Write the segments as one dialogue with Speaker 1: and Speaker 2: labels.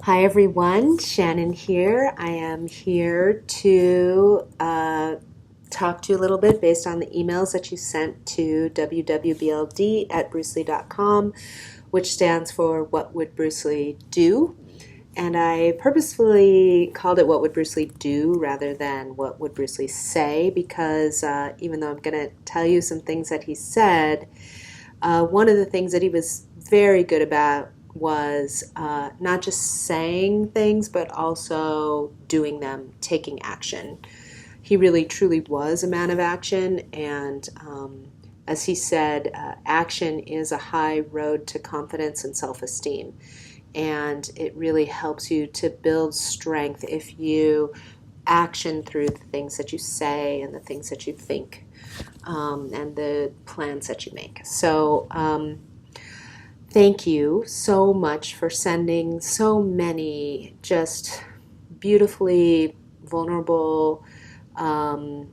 Speaker 1: Hi everyone, Shannon here. I am here to talk to you a little bit based on the emails that you sent to wwbld@brucelee.com, which stands for What Would Bruce Lee Do? And I purposefully called it What Would Bruce Lee Do rather than What Would Bruce Lee Say, because even though I'm going to tell you some things that he said, one of the things that he was very good about was not just saying things, but also doing them, taking action. He really truly was a man of action, and as he said, action is a high road to confidence and self-esteem. And it really helps you to build strength if you action through the things that you say and the things that you think, and the plans that you make. So thank you so much for sending so many just beautifully vulnerable and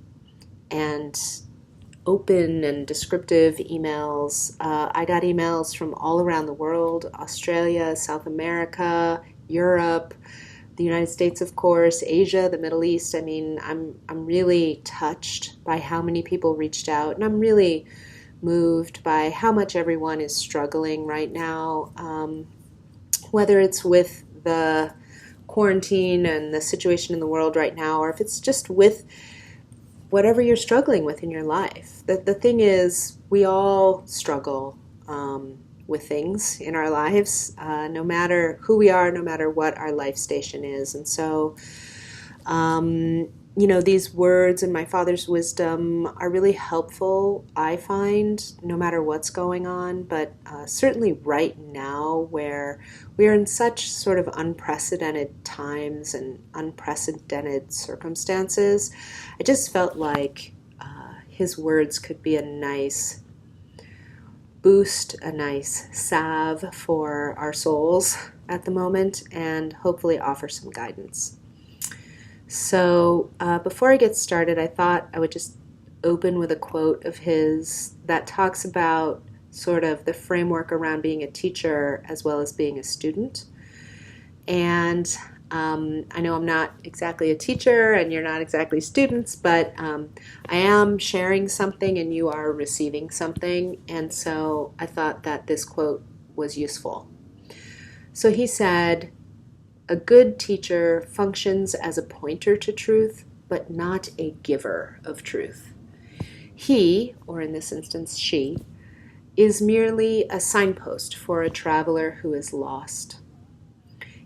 Speaker 1: open and descriptive emails. I got emails from all around the world: Australia, South America, Europe, the United States, of course, Asia, the Middle East. I mean, I'm really touched by how many people reached out, and I'm really moved by how much everyone is struggling right now, whether it's with the quarantine and the situation in the world right now, or if it's just with whatever you're struggling with in your life. The thing is, we all struggle with things in our lives, no matter who we are, no matter what our life station is. And so, these words and my father's wisdom are really helpful, I find, no matter what's going on. But certainly right now, where we are in such sort of unprecedented times and unprecedented circumstances, I just felt like his words could be a nice boost, a nice salve for our souls at the moment, and hopefully offer some guidance. So before I get started, I thought I would just open with a quote of his that talks about sort of the framework around being a teacher as well as being a student. And I know I'm not exactly a teacher and you're not exactly students, but I am sharing something and you are receiving something. And so I thought that this quote was useful. So he said, "A good teacher functions as a pointer to truth, but not a giver of truth. He, or in this instance she, is merely a signpost for a traveler who is lost.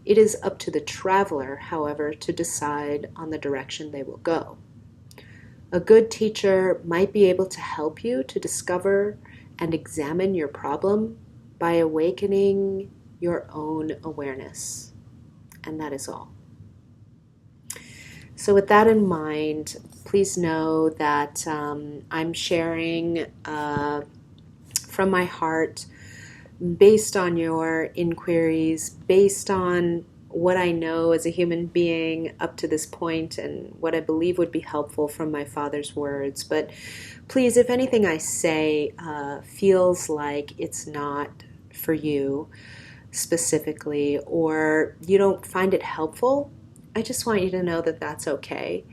Speaker 1: It is up to the traveler, however, to decide on the direction they will go. A good teacher might be able to help you to discover and examine your problem by awakening your own awareness. And that is all." So with that in mind, please know that I'm sharing from my heart, based on your inquiries, based on what I know as a human being up to this point and what I believe would be helpful from my father's words. But please, if anything I say feels like it's not for you specifically, or you don't find it helpful, I just want you to know that that's okay.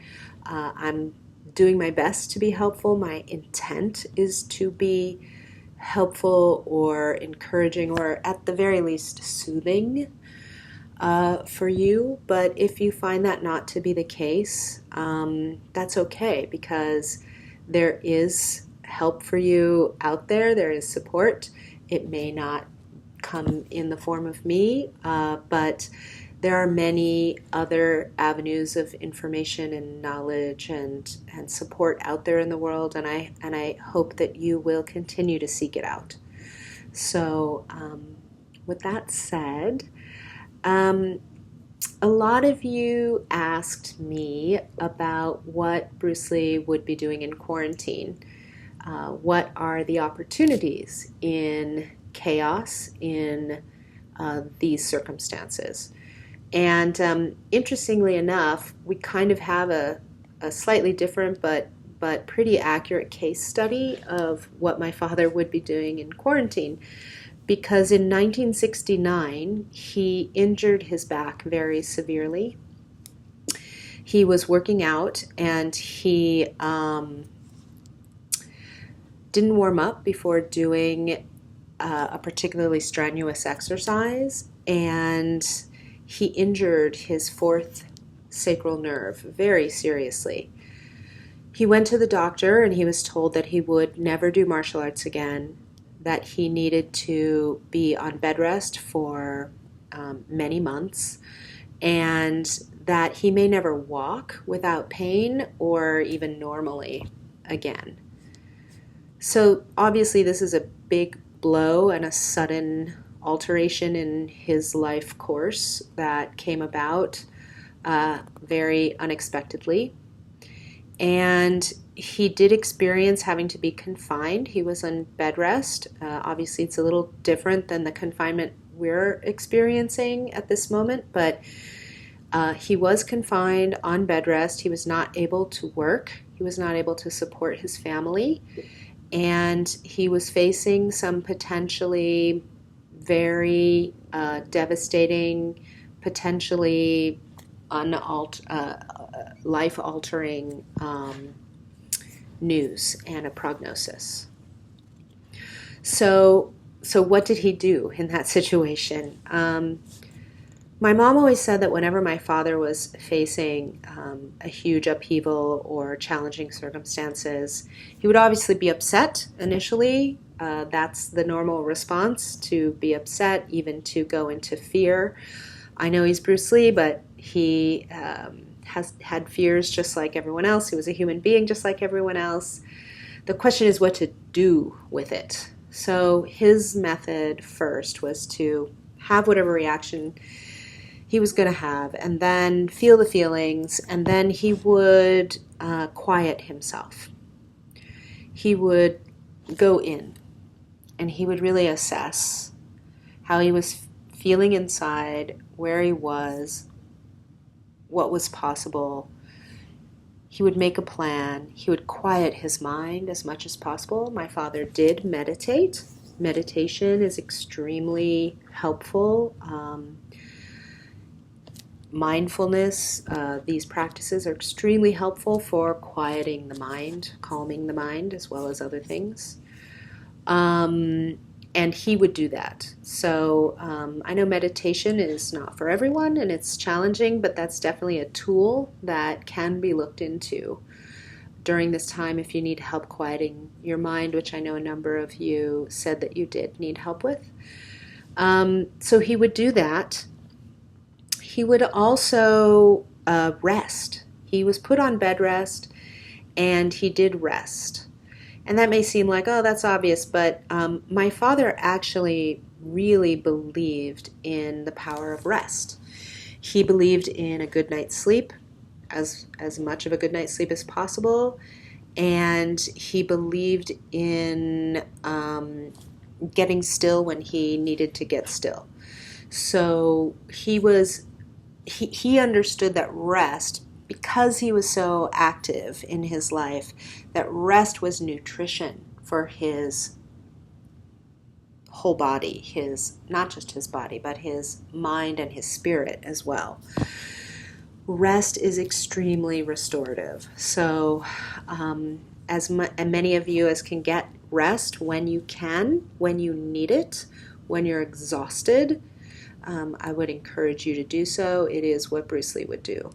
Speaker 1: I'm doing my best to be helpful. My intent is to be helpful or encouraging, or at the very least soothing for you. But if you find that not to be the case, that's okay, because there is help for you out there. There is support. It may not come in the form of me, but there are many other avenues of information and knowledge and support out there in the world, and I hope that you will continue to seek it out. So with that said, a lot of you asked me about what Bruce Lee would be doing in quarantine. What are the opportunities in chaos, in these circumstances? And interestingly enough, we kind of have a slightly different but pretty accurate case study of what my father would be doing in quarantine. because in 1969 he injured his back very severely. He was working out and he didn't warm up before doing a particularly strenuous exercise, and he injured his fourth sacral nerve very seriously. He went to the doctor and he was told that he would never do martial arts again, that he needed to be on bed rest for many months, and that he may never walk without pain or even normally again. So obviously this is a big blow and a sudden alteration in his life course that came about very unexpectedly. And he did experience having to be confined. He was on bed rest. Obviously it's a little different than the confinement we're experiencing at this moment, but he was confined on bed rest. He was not able to work. He was not able to support his family. And he was facing some potentially very devastating, potentially life-altering news and a prognosis. So what did he do in that situation? My mom always said that whenever my father was facing a huge upheaval or challenging circumstances, he would obviously be upset initially. That's the normal response, to be upset, even to go into fear. I know he's Bruce Lee, but he has had fears just like everyone else. He was a human being just like everyone else. The question is what to do with it. So his method first was to have whatever reaction he was going to have, and then feel the feelings, and then he would quiet himself. He would go in, and he would really assess how he was feeling inside, where he was, what was possible. He would make a plan. He would quiet his mind as much as possible. My father did meditate. Meditation is extremely helpful. Mindfulness, these practices are extremely helpful for quieting the mind, calming the mind, as well as other things. And he would do that. So I know meditation is not for everyone and it's challenging, but that's definitely a tool that can be looked into during this time if you need help quieting your mind, which I know a number of you said that you did need help with. So he would do that. He would also rest. He was put on bed rest, and he did rest. And that may seem like, oh, that's obvious, but my father actually really believed in the power of rest. He believed in a good night's sleep, as much of a good night's sleep as possible, and he believed in getting still when he needed to get still. So he understood that rest, because he was so active in his life, that rest was nutrition for his whole body, not just his body, but his mind and his spirit as well. Rest is extremely restorative. So as many of you as can get rest when you can, when you need it, when you're exhausted, I would encourage you to do so. It is what Bruce Lee would do.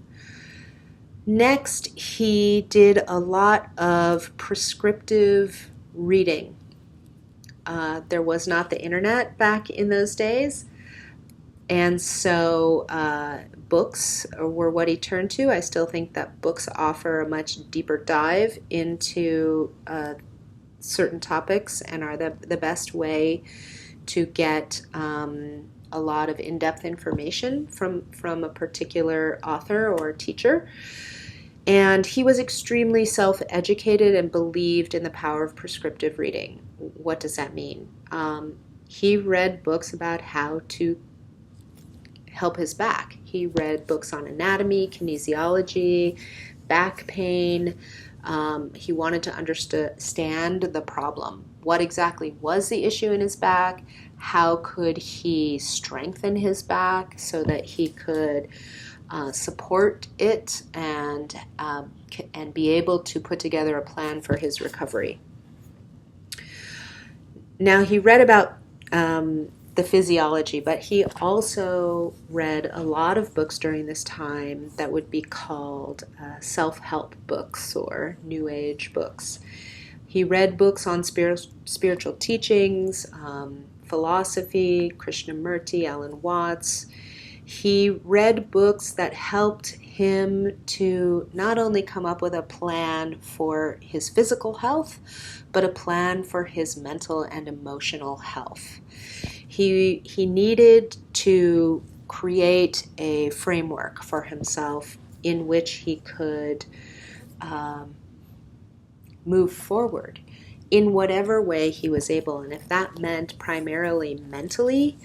Speaker 1: Next, he did a lot of prescriptive reading. There was not the internet back in those days, and so books were what he turned to. I still think that books offer a much deeper dive into certain topics and are the best way to get a lot of in-depth information from a particular author or teacher. And he was extremely self-educated and believed in the power of prescriptive reading. What does that mean? He read books about how to help his back. He read books on anatomy, kinesiology, back pain. He wanted to understand the problem what exactly was the issue in his back, how could he strengthen his back so that he could support it and be able to put together a plan for his recovery. Now, he read about the physiology, but he also read a lot of books during this time that would be called self-help books or New Age books. He read books on spiritual teachings, philosophy, Krishnamurti, Alan Watts. He read books that helped him to not only come up with a plan for his physical health, but a plan for his mental and emotional health. He needed to create a framework for himself in which he could move forward in whatever way he was able. And if that meant primarily mentally,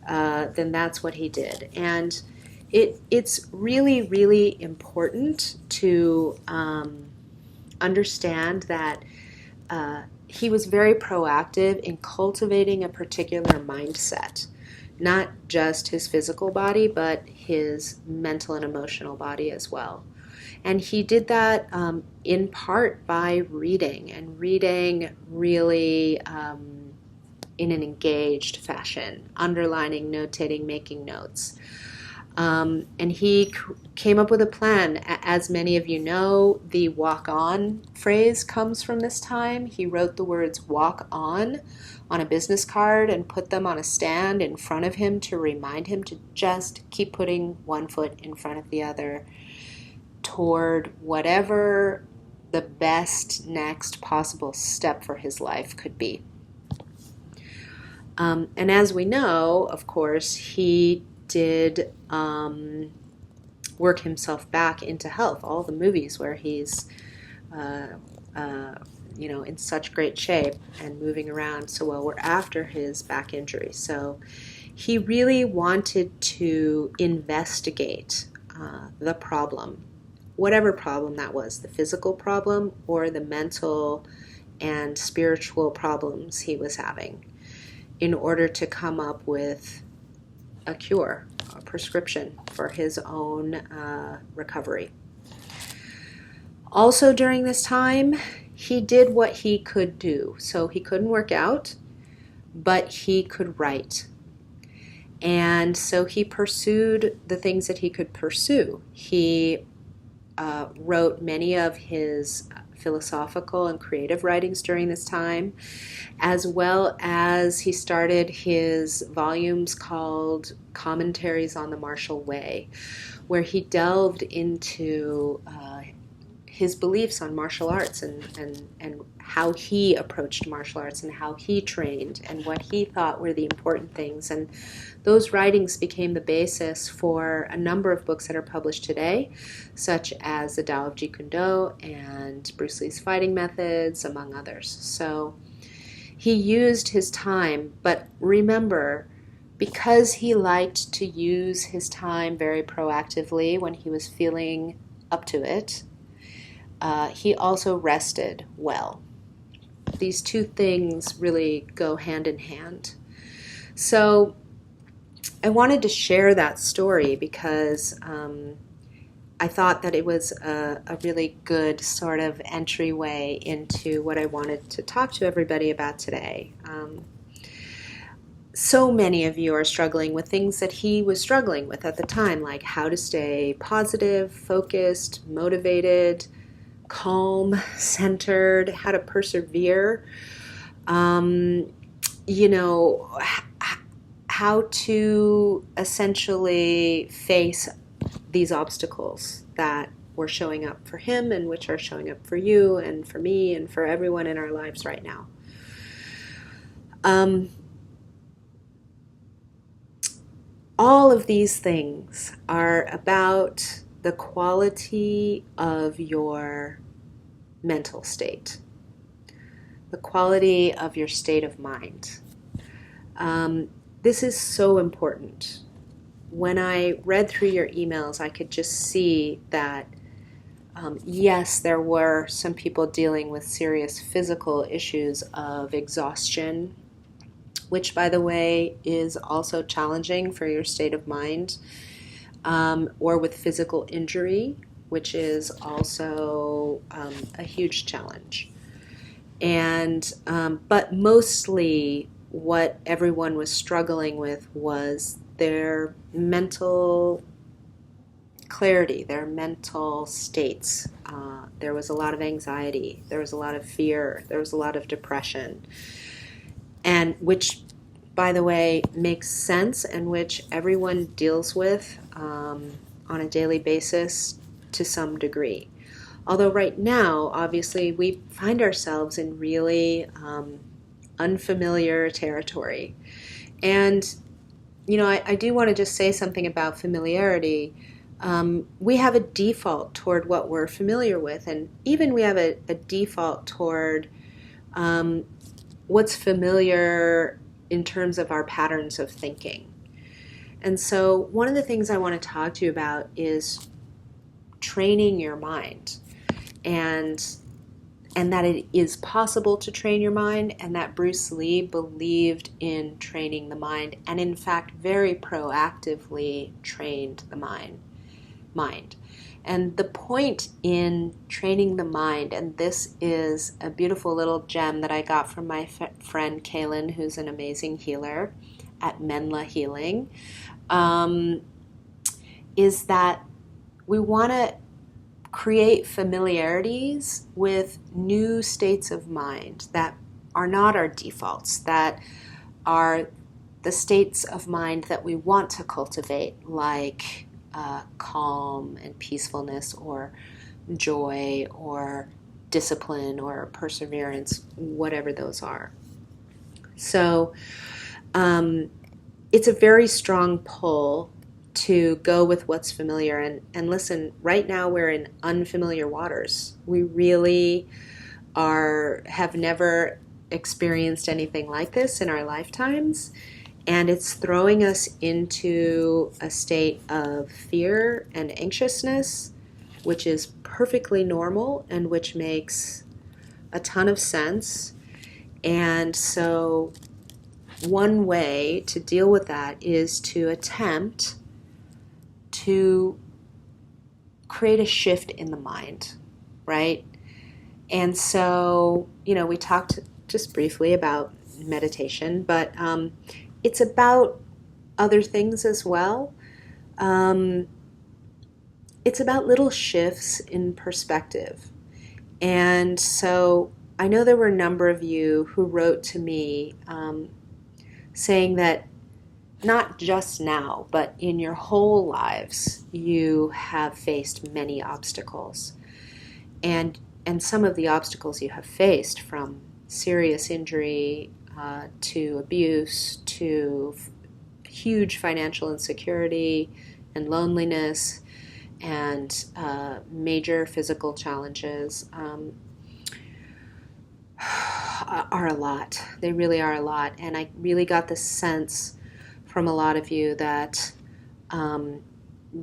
Speaker 1: then that's what he did. And it's really, really important to understand that he was very proactive in cultivating a particular mindset, not just his physical body, but his mental and emotional body as well. And he did that in part by reading, and reading really in an engaged fashion, underlining, notating, making notes. And he came up with a plan. As many of you know, the walk on phrase comes from this time. He wrote the words walk on a business card and put them on a stand in front of him to remind him to just keep putting one foot in front of the other toward whatever the best next possible step for his life could be. And as we know, of course, he did work himself back into health. All the movies where he's, in such great shape and moving around so well were after his back injury. So he really wanted to investigate the problem, whatever problem that was, the physical problem or the mental and spiritual problems he was having, in order to come up with a cure, a prescription for his own recovery. Also during this time, he did what he could do. So he couldn't work out, but he could write. And so he pursued the things that he could pursue. He wrote many of his philosophical and creative writings during this time, as well as he started his volumes called Commentaries on the Martial Way, where he delved into his beliefs on martial arts and how he approached martial arts and how he trained and what he thought were the important things. And those writings became the basis for a number of books that are published today, such as The Tao of Jeet Kune Do and Bruce Lee's Fighting Methods, among others. So he used his time, but remember, because he liked to use his time very proactively when he was feeling up to it, he also rested well. These two things really go hand in hand. So I wanted to share that story because I thought that it was a really good sort of entryway into what I wanted to talk to everybody about today. So many of you are struggling with things that he was struggling with at the time, like how to stay positive, focused, motivated, calm, centered, how to persevere, how to essentially face these obstacles that were showing up for him and which are showing up for you and for me and for everyone in our lives right now. All of these things are about the quality of your mental state, the quality of your state of mind. This is so important. When I read through your emails, I could just see that Yes, there were some people dealing with serious physical issues of exhaustion, which, by the way, is also challenging for your state of mind, or with physical injury, which is also a huge challenge. And but mostly, what everyone was struggling with was their mental clarity, their mental states. There was a lot of anxiety, there was a lot of fear, there was a lot of depression, and which, by the way, makes sense and which everyone deals with on a daily basis to some degree. Although right now, obviously, we find ourselves in really unfamiliar territory. And, I do want to just say something about familiarity. We have a default toward what we're familiar with, and even we have a default toward what's familiar in terms of our patterns of thinking. And so one of the things I want to talk to you about is training your mind, and that it is possible to train your mind, and that Bruce Lee believed in training the mind, and in fact very proactively trained the mind. And the point in training the mind, and this is a beautiful little gem that I got from my friend Kaylin, who's an amazing healer at Menla Healing, is that we want to create familiarities with new states of mind that are not our defaults, that are the states of mind that we want to cultivate, like calm and peacefulness, or joy, or discipline, or perseverance, whatever those are. So it's a very strong pull to go with what's familiar. And listen, right now we're in unfamiliar waters. We really have never experienced anything like this in our lifetimes. And it's throwing us into a state of fear and anxiousness, which is perfectly normal and which makes a ton of sense. And so one way to deal with that is to attempt to create a shift in the mind, right? And so, we talked just briefly about meditation, but it's about other things as well. It's about little shifts in perspective. And so I know there were a number of you who wrote to me saying that not just now, but in your whole lives, you have faced many obstacles. And some of the obstacles you have faced, from serious injury to abuse to huge financial insecurity and loneliness and major physical challenges, are a lot. They really are a lot. And I really got the sense from a lot of you that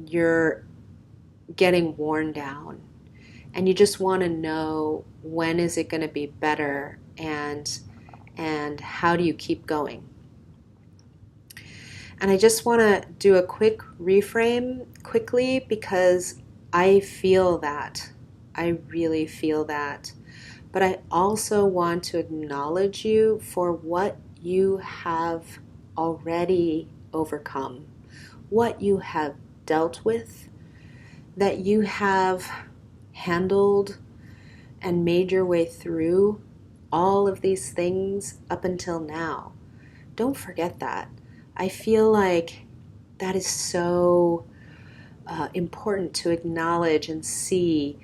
Speaker 1: you're getting worn down, and you just want to know, when is it going to be better, and how do you keep going? And I just want to do a quick reframe quickly, because I feel that. I really feel that. But I also want to acknowledge you for what you have already overcome, what you have dealt with, that you have handled and made your way through all of these things up until now. Don't forget that. I feel like that is so important to acknowledge and see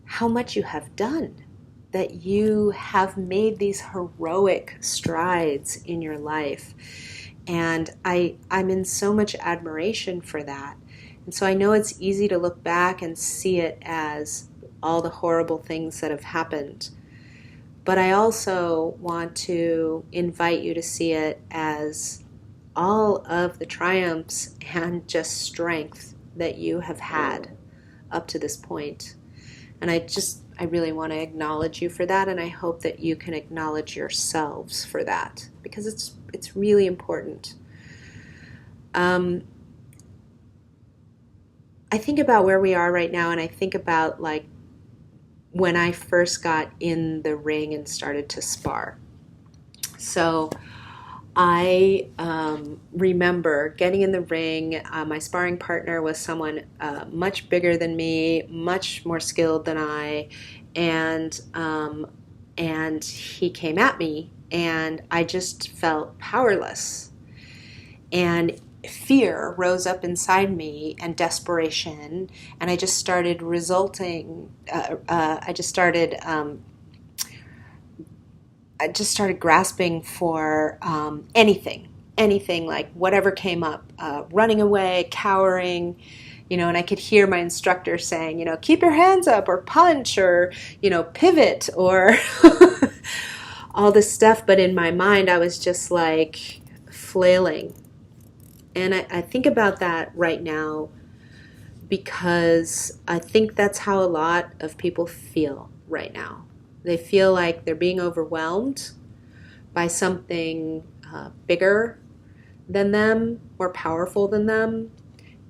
Speaker 1: how much you have done, that you have made these heroic strides in your life. And I'm in so much admiration for that. And so I know it's easy to look back and see it as all the horrible things that have happened. But I also want to invite you to see it as all of the triumphs and just strength that you have had up to this point. And I really want to acknowledge you for that, and I hope that you can acknowledge yourselves for that, because it's really important. I think about where we are right now, and I think about like when I first got in the ring and started to spar. So I remember getting in the ring. My sparring partner was someone much bigger than me, much more skilled than I, and he came at me, and I just felt powerless. And fear rose up inside me, and desperation, and I just started I just started grasping for anything, like whatever came up, running away, cowering, and I could hear my instructor saying, keep your hands up, or punch, or, pivot, or all this stuff. But in my mind, I was just like flailing. And I think about that right now because I think that's how a lot of people feel right now. They feel like they're being overwhelmed by something bigger than them, more powerful than them,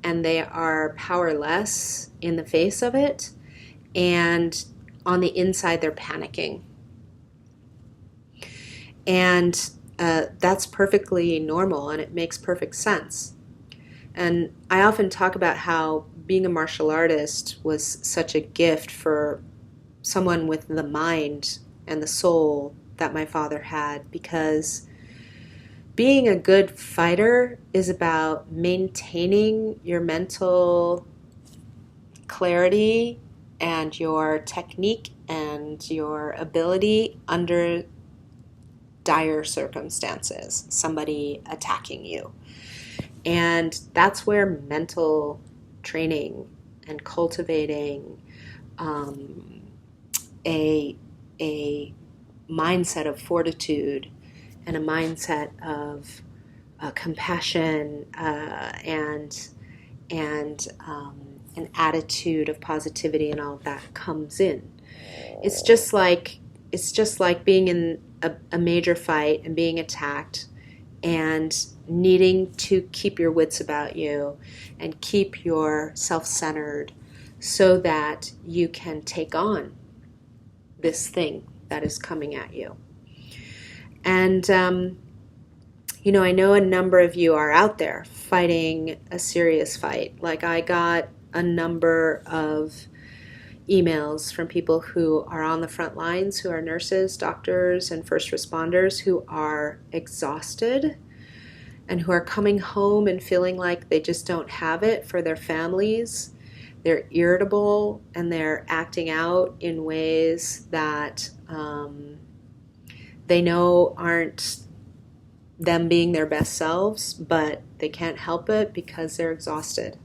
Speaker 1: and they are powerless in the face of it. And on the inside, they're panicking. And that's perfectly normal, and it makes perfect sense. And I often talk about how being a martial artist was such a gift for someone with the mind and the soul that my father had, because being a good fighter is about maintaining your mental clarity and your technique and your ability under dire circumstances, somebody attacking you. And that's where mental training and cultivating a mindset of fortitude and a mindset of compassion and an attitude of positivity and all of that comes in. It's just like being in a major fight and being attacked and needing to keep your wits about you and keep yourself centered so that you can take on this thing that is coming at you. And, I know a number of you are out there fighting a serious fight. Like, I got a number of emails from people who are on the front lines, who are nurses, doctors, and first responders, who are exhausted and who are coming home and feeling like they just don't have it for their families. They're irritable and they're acting out in ways that they know aren't them being their best selves, but they can't help it because they're exhausted.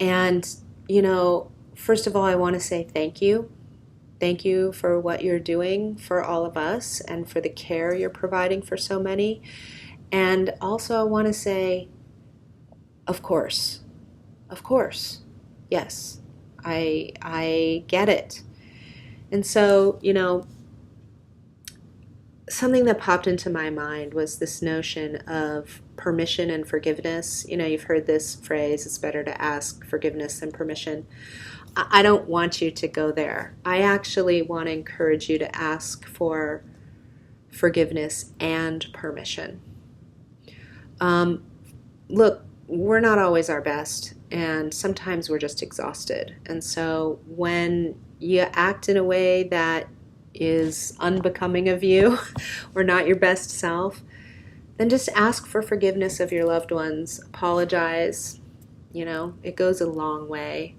Speaker 1: And, first of all, I want to say thank you. Thank you for what you're doing for all of us and for the care you're providing for so many. And also I want to say, of course, yes, I get it. And so, something that popped into my mind was this notion of permission and forgiveness. You've heard this phrase, it's better to ask forgiveness than permission. I don't want you to go there. I actually want to encourage you to ask for forgiveness and permission. Look, we're not always our best, and sometimes we're just exhausted. And so when you act in a way that is unbecoming of you or not your best self, then just ask for forgiveness of your loved ones. Apologize. It goes a long way.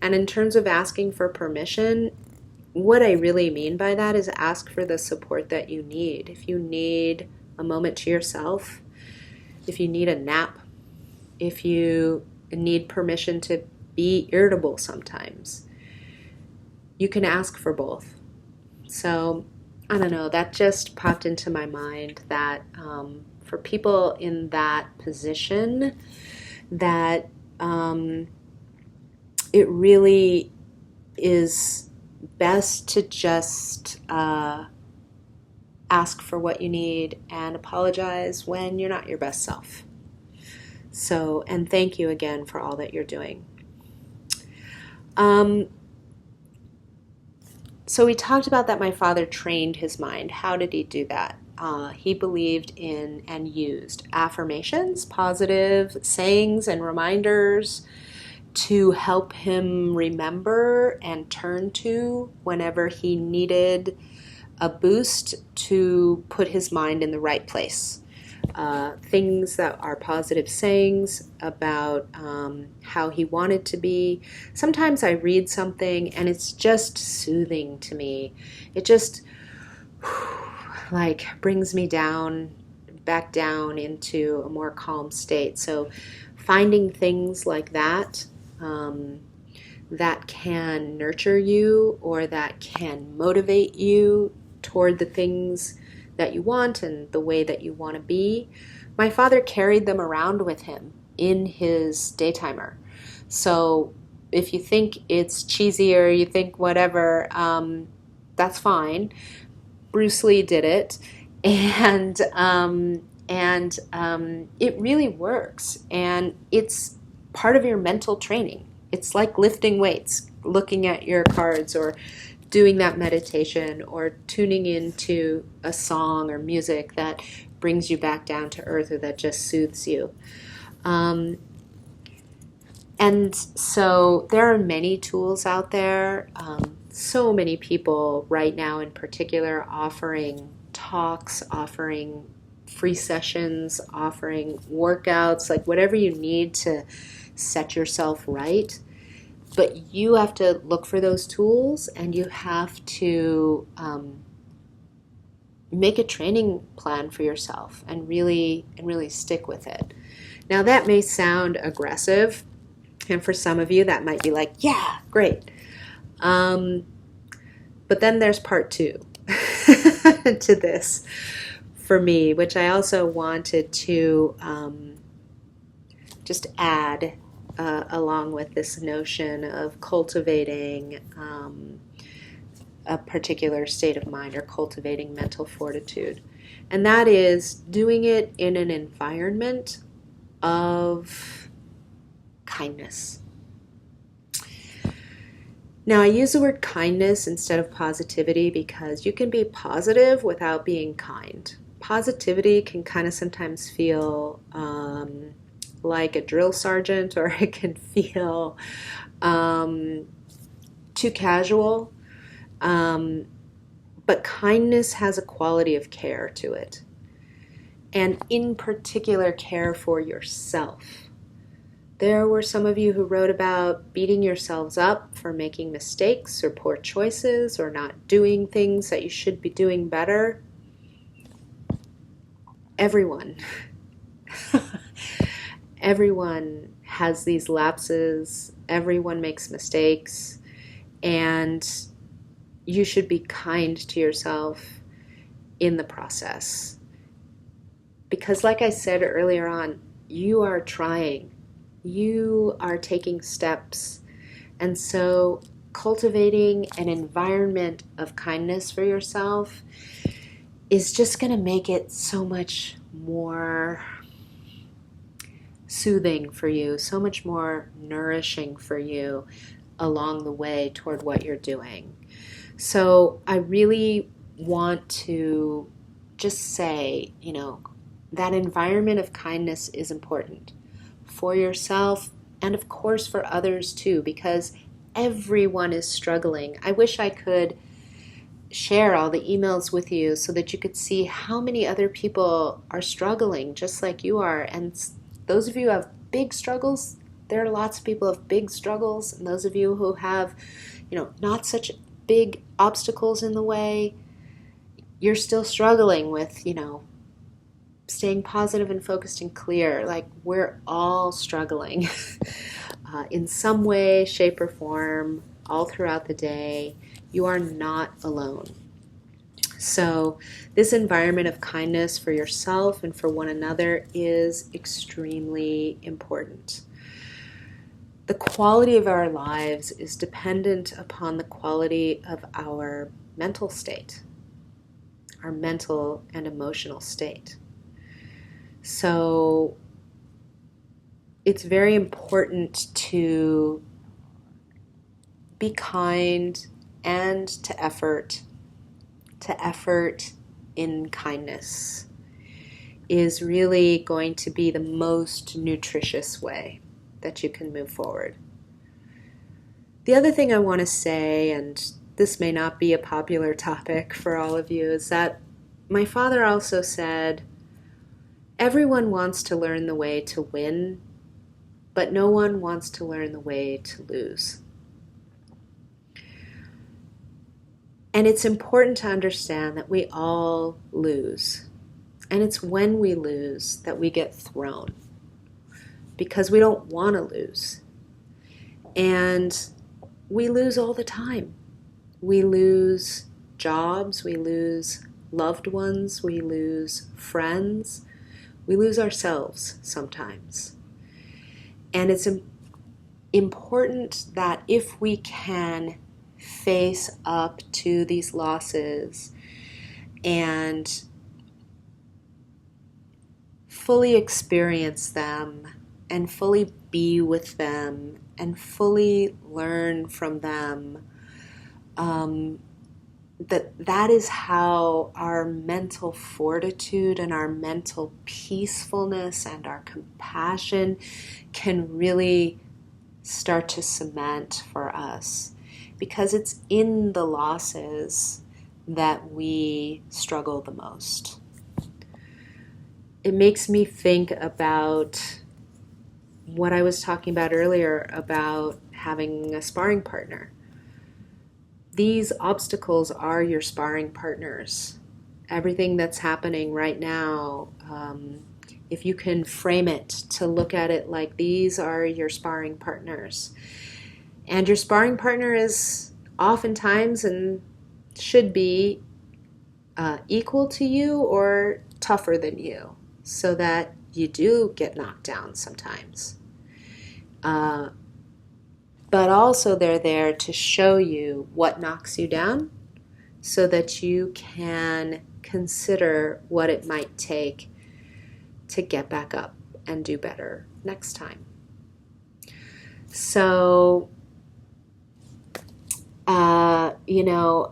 Speaker 1: And in terms of asking for permission, what I really mean by that is ask for the support that you need. If you need a moment to yourself, if you need a nap, if you need permission to be irritable sometimes, you can ask for both. So, I don't know, that just popped into my mind that for people in that position, that it really is best to just ask for what you need and apologize when you're not your best self. So, and thank you again for all that you're doing. So we talked about that my father trained his mind. How did he do that? He believed in and used affirmations, positive sayings and reminders to help him remember and turn to whenever he needed a boost to put his mind in the right place. Things that are positive sayings about how he wanted to be. Sometimes I read something and it's just soothing to me. It just like brings me back down into a more calm state. So finding things like that that can nurture you or that can motivate you toward the things that you want and the way that you want to be. My father carried them around with him in his daytimer. So if you think it's cheesy or you think whatever, that's fine. Bruce Lee did it, and it really works, and it's part of your mental training. It's like lifting weights, looking at your cards, or doing that meditation, or tuning into a song or music that brings you back down to earth or that just soothes you. And so there are many tools out there. So many people right now in particular offering talks, offering free sessions, offering workouts, like whatever you need to set yourself right. But you have to look for those tools, and you have to make a training plan for yourself and really stick with it. Now that may sound aggressive, and for some of you that might be like, yeah, great. But then there's part two to this for me, which I also wanted to just add along with this notion of cultivating a particular state of mind or cultivating mental fortitude. And that is doing it in an environment of kindness. Now, I use the word kindness instead of positivity because you can be positive without being kind. Positivity can kind of sometimes feel like a drill sergeant, or it can feel too casual. But kindness has a quality of care to it. And in particular, care for yourself. There were some of you who wrote about beating yourselves up for making mistakes or poor choices or not doing things that you should be doing better. Everyone has these lapses. Everyone makes mistakes. And you should be kind to yourself in the process. Because like I said earlier on, you are trying. You are taking steps. And so cultivating an environment of kindness for yourself is just going to make it so much more soothing for you, so much more nourishing for you along the way toward what you're doing. So I really want to just say, that environment of kindness is important for yourself and of course for others too, because everyone is struggling. I wish I could share all the emails with you so that you could see how many other people are struggling just like you are. And those of you who have big struggles, there are lots of people who have big struggles, and those of you who have, not such big obstacles in the way, you're still struggling with, staying positive and focused and clear. Like, we're all struggling in some way, shape, or form all throughout the day. You are not alone. So this environment of kindness for yourself and for one another is extremely important. the quality of our lives is dependent upon the quality of our mental state, our mental and emotional state. So it's very important to be kind and to effort in kindness is really going to be the most nutritious way that you can move forward. The other thing I want to say, and this may not be a popular topic for all of you, is that my father also said, everyone wants to learn the way to win, but no one wants to learn the way to lose. And it's important to understand that we all lose. And it's when we lose that we get thrown, because we don't want to lose. And we lose all the time. We lose jobs, we lose loved ones, we lose friends, we lose ourselves sometimes. And it's important that if we can face up to these losses and fully experience them and fully be with them and fully learn from them, that is how our mental fortitude and our mental peacefulness and our compassion can really start to cement for us. Because it's in the losses that we struggle the most. It makes me think about what I was talking about earlier about having a sparring partner. These obstacles are your sparring partners. Everything that's happening right now, if you can frame it to look at it like these are your sparring partners. And your sparring partner is oftentimes and should be equal to you or tougher than you, so that you do get knocked down sometimes. But also they're there to show you what knocks you down so that you can consider what it might take to get back up and do better next time. So,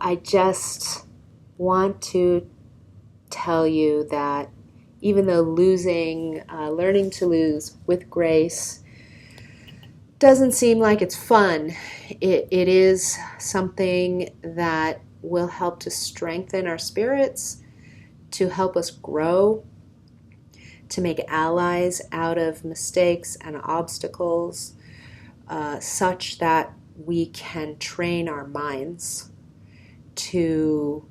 Speaker 1: I just want to tell you that even though learning to lose with grace doesn't seem like it's fun, it is something that will help to strengthen our spirits, to help us grow, to make allies out of mistakes and obstacles, such that we can train our minds to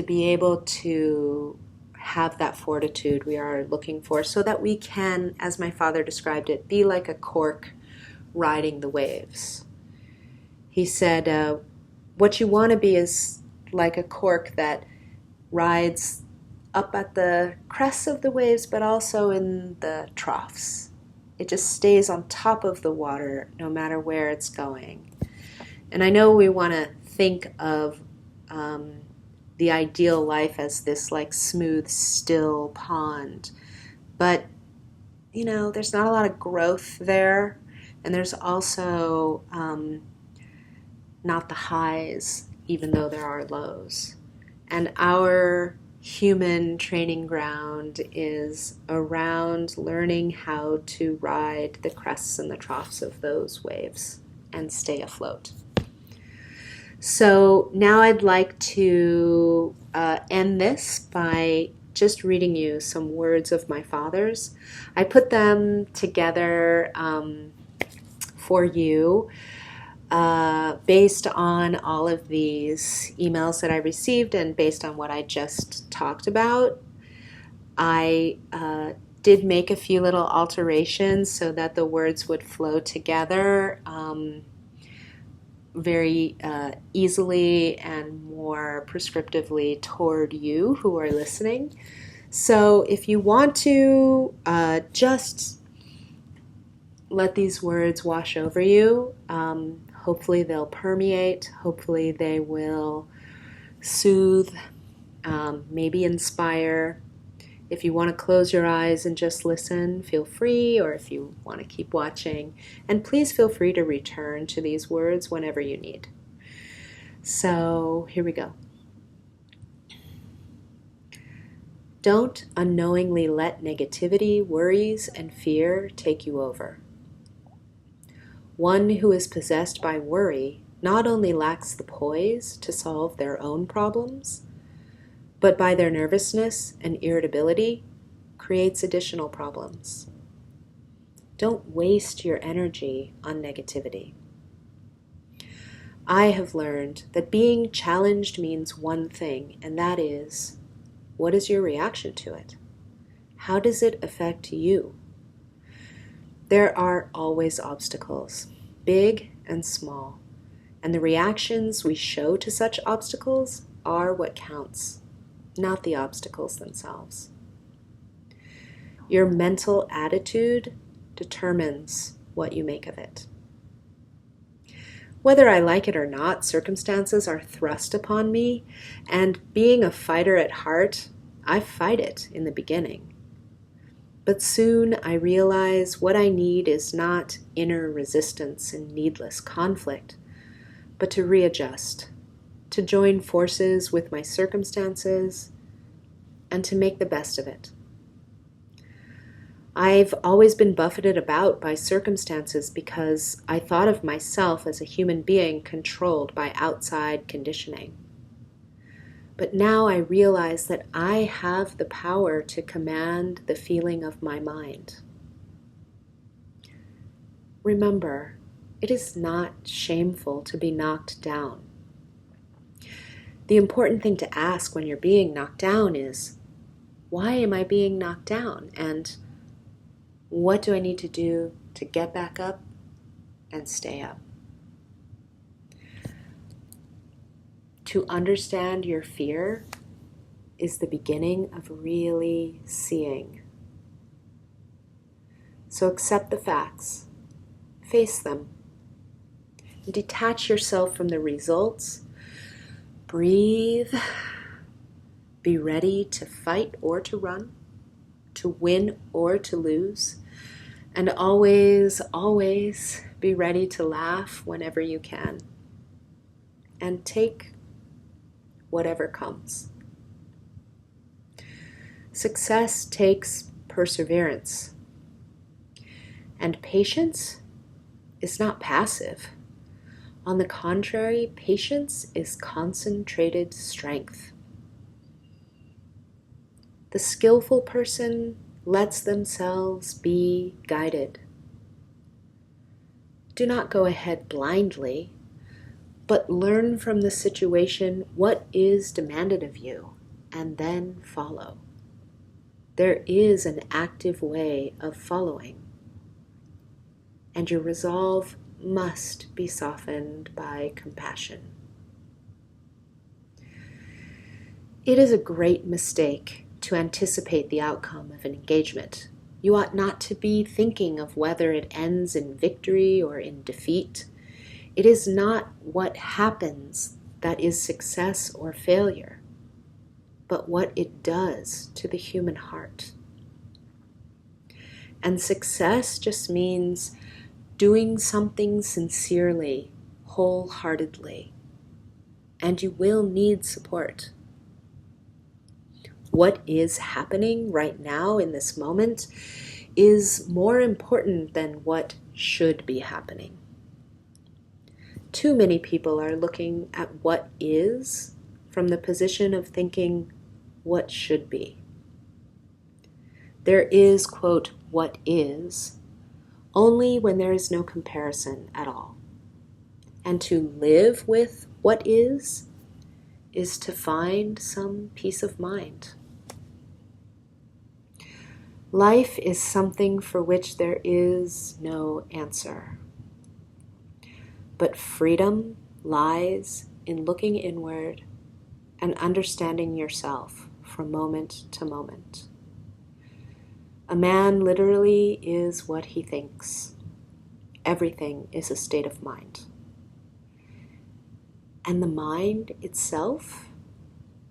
Speaker 1: be able to have that fortitude we are looking for, so that we can, as my father described it, be like a cork riding the waves. He said, what you want to be is like a cork that rides up at the crests of the waves, but also in the troughs. It just stays on top of the water no matter where it's going. And I know we want to think of the ideal life as this like smooth, still pond. But, there's not a lot of growth there. And there's also not the highs, even though there are lows. And our human training ground is around learning how to ride the crests and the troughs of those waves and stay afloat. So now I'd like to end this by just reading you some words of my father's. I put them together for you based on all of these emails that I received and based on what I just talked about. I did make a few little alterations so that the words would flow together very easily and more prescriptively toward you who are listening. So if you want to just let these words wash over you. Hopefully they'll permeate. Hopefully they will soothe, maybe inspire. If you want to close your eyes and just listen, feel free, or if you want to keep watching. And please feel free to return to these words whenever you need. So here we go. Don't unknowingly let negativity, worries, and fear take you over. One who is possessed by worry not only lacks the poise to solve their own problems, but by their nervousness and irritability creates additional problems. Don't waste your energy on negativity. I have learned that being challenged means one thing, and that is, what is your reaction to it? How does it affect you? There are always obstacles, big and small, and the reactions we show to such obstacles are what counts, not the obstacles themselves. Your mental attitude determines what you make of it. Whether I like it or not, circumstances are thrust upon me, and being a fighter at heart, I fight it in the beginning. But soon I realize what I need is not inner resistance and needless conflict, but to readjust, to join forces with my circumstances, and to make the best of it. I've always been buffeted about by circumstances because I thought of myself as a human being controlled by outside conditioning. But now I realize that I have the power to command the feeling of my mind. Remember, it is not shameful to be knocked down. The important thing to ask when you're being knocked down is, why am I being knocked down? And what do I need to do to get back up and stay up? To understand your fear is the beginning of really seeing. So accept the facts, face them, detach yourself from the results, breathe, be ready to fight or to run, to win or to lose, and always, always be ready to laugh whenever you can, and take whatever comes. Success takes perseverance, and patience is not passive. On the contrary, patience is concentrated strength. The skillful person lets themselves be guided. Do not go ahead blindly, but learn from the situation what is demanded of you, and then follow. There is an active way of following, and your resolve must be softened by compassion. It is a great mistake to anticipate the outcome of an engagement. You ought not to be thinking of whether it ends in victory or in defeat. It is not what happens that is success or failure, but what it does to the human heart. And success just means doing something sincerely, wholeheartedly, and you will need support. What is happening right now in this moment is more important than what should be happening. Too many people are looking at what is from the position of thinking what should be. There is, quote, what is, only when there is no comparison at all. And to live with what is to find some peace of mind. Life is something for which there is no answer. But freedom lies in looking inward and understanding yourself from moment to moment. A man literally is what he thinks. Everything is a state of mind. And the mind itself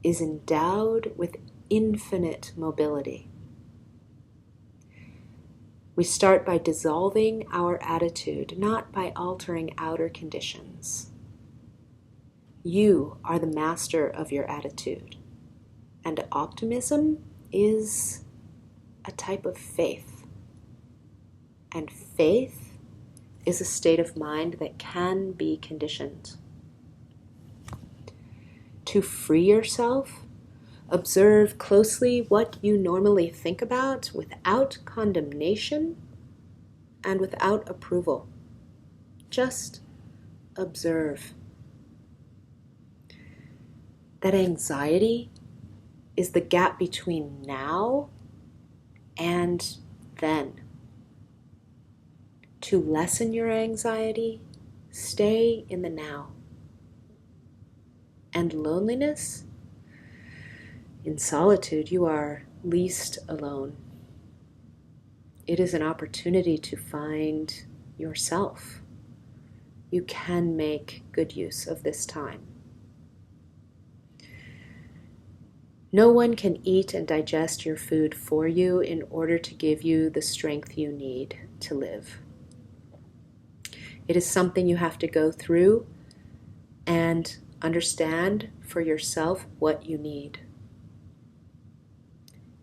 Speaker 1: is endowed with infinite mobility. We start by dissolving our attitude, not by altering outer conditions. You are the master of your attitude. And optimism is a type of faith. And faith is a state of mind that can be conditioned. To free yourself, observe closely what you normally think about without condemnation and without approval. Just observe. That anxiety is the gap between now and then. To lessen your anxiety, stay in the now. And loneliness? In solitude, you are least alone. It is an opportunity to find yourself. You can make good use of this time. No one can eat and digest your food for you in order to give you the strength you need to live. It is something you have to go through and understand for yourself what you need.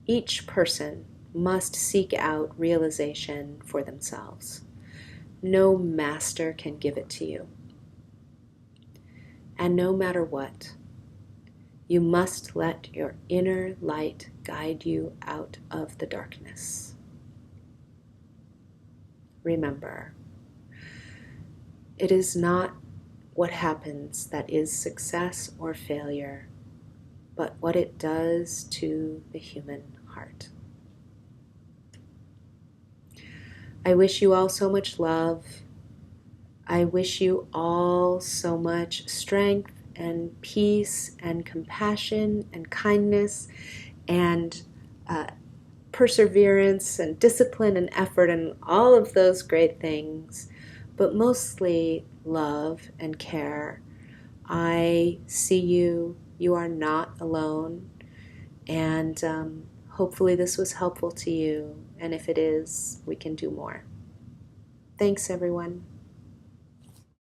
Speaker 1: Each person must seek out realization for themselves. No master can give it to you. And no matter what, you must let your inner light guide you out of the darkness. Remember, it is not what happens that is success or failure, but what it does to the human heart. I wish you all so much love. I wish you all so much strength and peace and compassion and kindness and perseverance and discipline and effort and all of those great things, but mostly love and care. I see you. You are not alone. And hopefully this was helpful to you. And if it is, we can do more. Thanks, everyone.